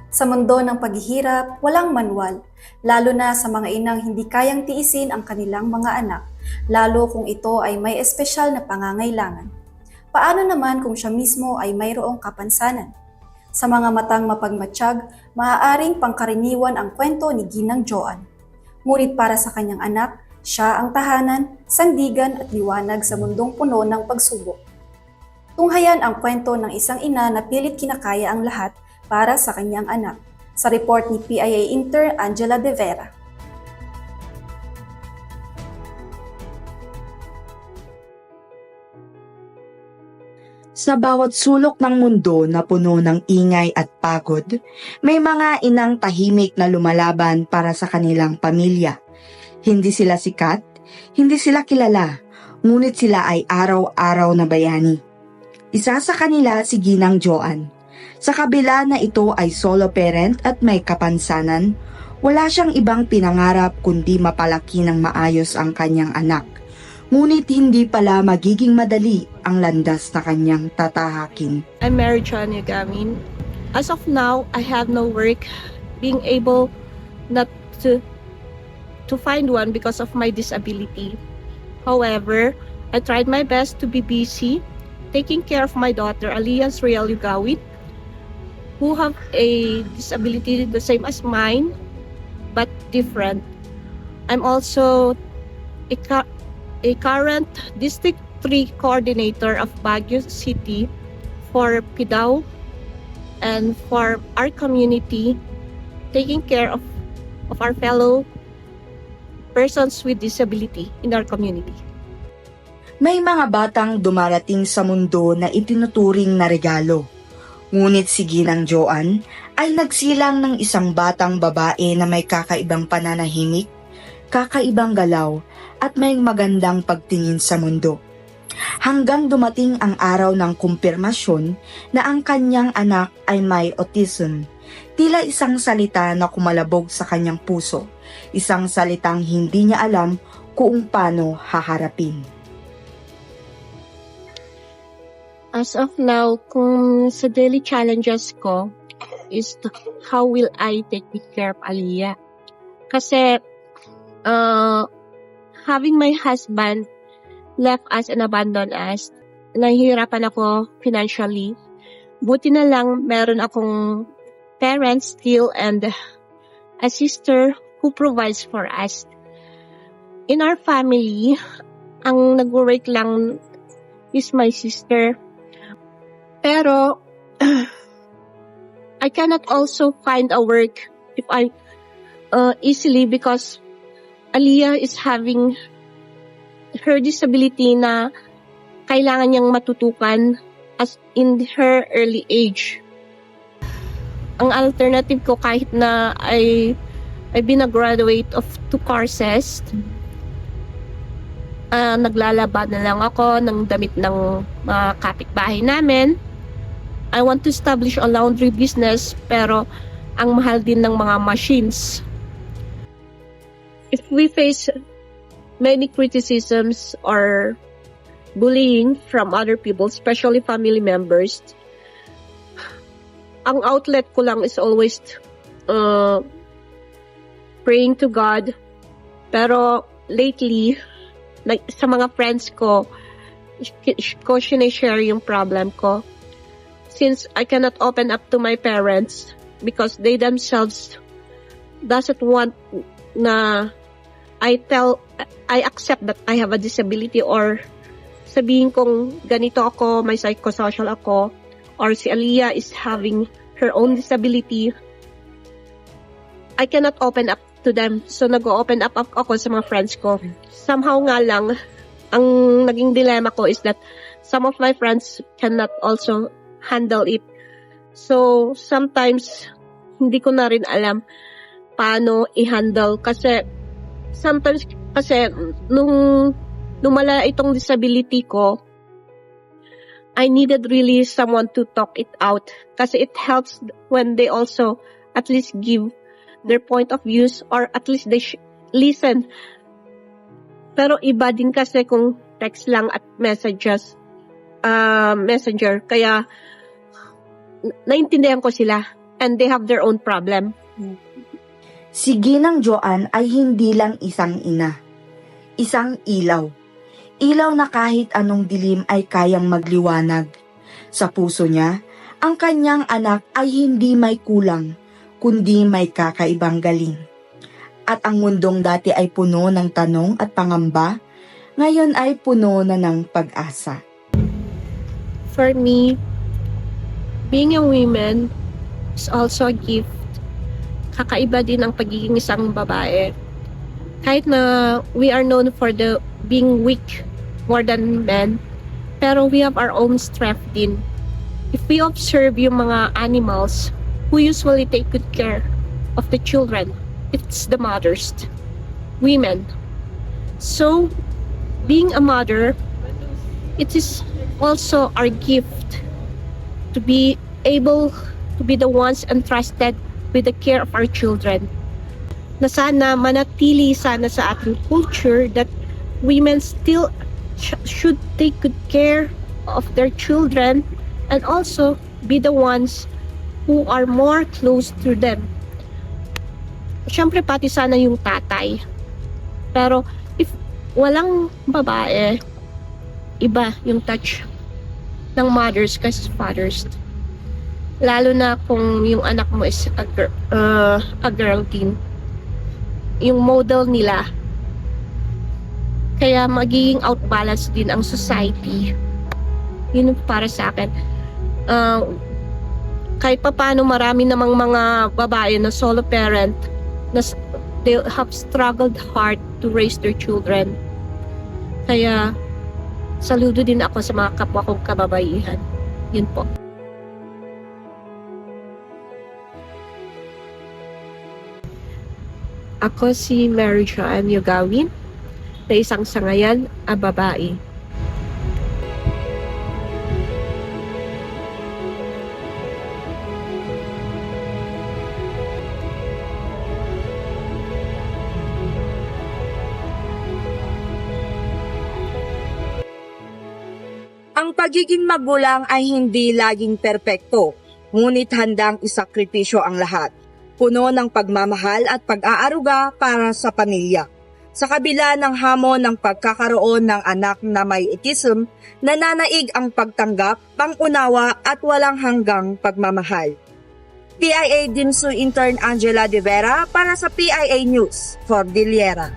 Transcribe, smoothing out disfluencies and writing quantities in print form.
Sa mundo ng paghihirap, walang manual, lalo na sa mga inang hindi kayang tiisin ang kanilang mga anak, lalo kung ito ay may espesyal na pangangailangan. Paano naman kung siya mismo ay mayroong kapansanan? Sa mga matang mapagmatsyag, maaaring pangkaraniwan ang kwento ni Ginang Joan. Ngunit para sa kanyang anak, siya ang tahanan, sandigan at liwanag sa mundong puno ng pagsubok. Tunghayan ang kwento ng isang ina na pilit kinakaya ang lahat para sa kanyang anak. Sa report ni PIA intern Angela De Vera. Sa bawat sulok ng mundo na puno ng ingay at pagod, may mga inang tahimik na lumalaban para sa kanilang pamilya. Hindi sila sikat, hindi sila kilala, ngunit sila ay araw-araw na bayani. Isa sa kanila si Ginang Joan. Sa kabila na ito ay solo parent at may kapansanan, wala siyang ibang pinangarap kundi mapalaki ng maayos ang kanyang anak. Ngunit hindi pala magiging madali ang landas na kanyang tatahakin. I'm Mary John Yagamin. As of now, I have no work, being able not to find one because of my disability. However, I tried my best to be busy, taking care of my daughter, Alias Real Yugawit, who have a disability the same as mine, but different. I'm also a current District 3 coordinator of Baguio City for PIDAW and for our community, taking care of our fellow persons with disability in our community. May mga batang dumarating sa mundo na itinuturing na regalo. Ngunit si Ginang Joan ay nagsilang ng isang batang babae na may kakaibang pananahimik, kakaibang galaw at may magandang pagtingin sa mundo. Hanggang dumating ang araw ng kumpirmasyon na ang kanyang anak ay may autism. Tila isang salita na kumalabog sa kanyang puso, isang salitang hindi niya alam kung paano haharapin. As of now, kung sa daily challenges ko is how will I take care of Aliyah? Kasi having my husband left us and abandoned us, nahihirapan ako financially. Buti na lang meron akong parents still and a sister who provides for us. In our family, ang nag-work lang is my sister. Pero I cannot also find a work if I easily because Aliyah is having her disability na kailangan niyang matutukan as in her early age. Ang alternative ko kahit na I've been a graduate of 2 courses, naglalaba na lang ako ng damit ng mga kapitbahay namin. I want to establish a laundry business pero ang mahal din ng mga machines. If we face many criticisms or bullying from other people, especially family members, ang outlet ko lang is always praying to God. Pero lately, like, sa mga friends ko sinishare yung problem ko. Since I cannot open up to my parents because they themselves doesn't want na I accept that I have a disability or sabihin kong ganito ako, may psychosocial ako, or si Aliyah is having her own disability, I cannot open up to them. So nag-open up ako sa mga friends ko. Somehow nga lang, ang naging dilemma ko is that some of my friends cannot also handle it. So sometimes, hindi ko na rin alam paano i-handle kasi sometimes kasi nung lumala itong disability ko, I needed really someone to talk it out kasi it helps when they also at least give their point of views or at least they listen. Pero iba din kasi kung text lang at messenger. Kaya naintindihan ko sila. and they have their own problem. Si Ginang Joan ay hindi lang isang ina, isang ilaw. Ilaw na kahit anong dilim ay kayang magliwanag. Sa puso niya, ang kanyang anak ay hindi may kulang, kundi may kakaibang galing. At ang mundong dati ay puno ng tanong at pangamba, ngayon ay puno na ng pag-asa. For me, being a woman is also a gift. Kakaiba din ang pagiging isang babae. Kahit na we are known for the being weak more than men, pero we have our own strength din. If we observe yung mga animals who usually take good care of the children, it's the mothers, women. So, being a mother, it is also our gift to be able to be the ones entrusted with the care of our children. Na sana manatili sana sa ating culture that women still should take good care of their children and also be the ones who are more close to them. Siyempre pati sana yung tatay. Pero if walang babae, iba yung touch ng mothers kasi fathers. Lalo na kung yung anak mo is a girl teen. Yung model nila. Kaya magiging outbalance din ang society. Yun yung para sa akin. Kahit pa paano marami namang mga babae na solo parent na they have struggled hard to raise their children. Kaya saludo din ako sa mga kapwa kong kababaihan. Yun po. Ako si Mary Joanne Yogawin, na isang sangayan na babae. Ang pagiging magulang ay hindi laging perpekto, ngunit handang isakripisyo ang lahat. Puno ng pagmamahal at pag-aaruga para sa pamilya. Sa kabila ng hamon ng pagkakaroon ng anak na may autism, nananaig ang pagtanggap, pangunawa at walang hanggang pagmamahal. PIA Dinsu Intern Angela De Vera para sa PIA News for Diliera.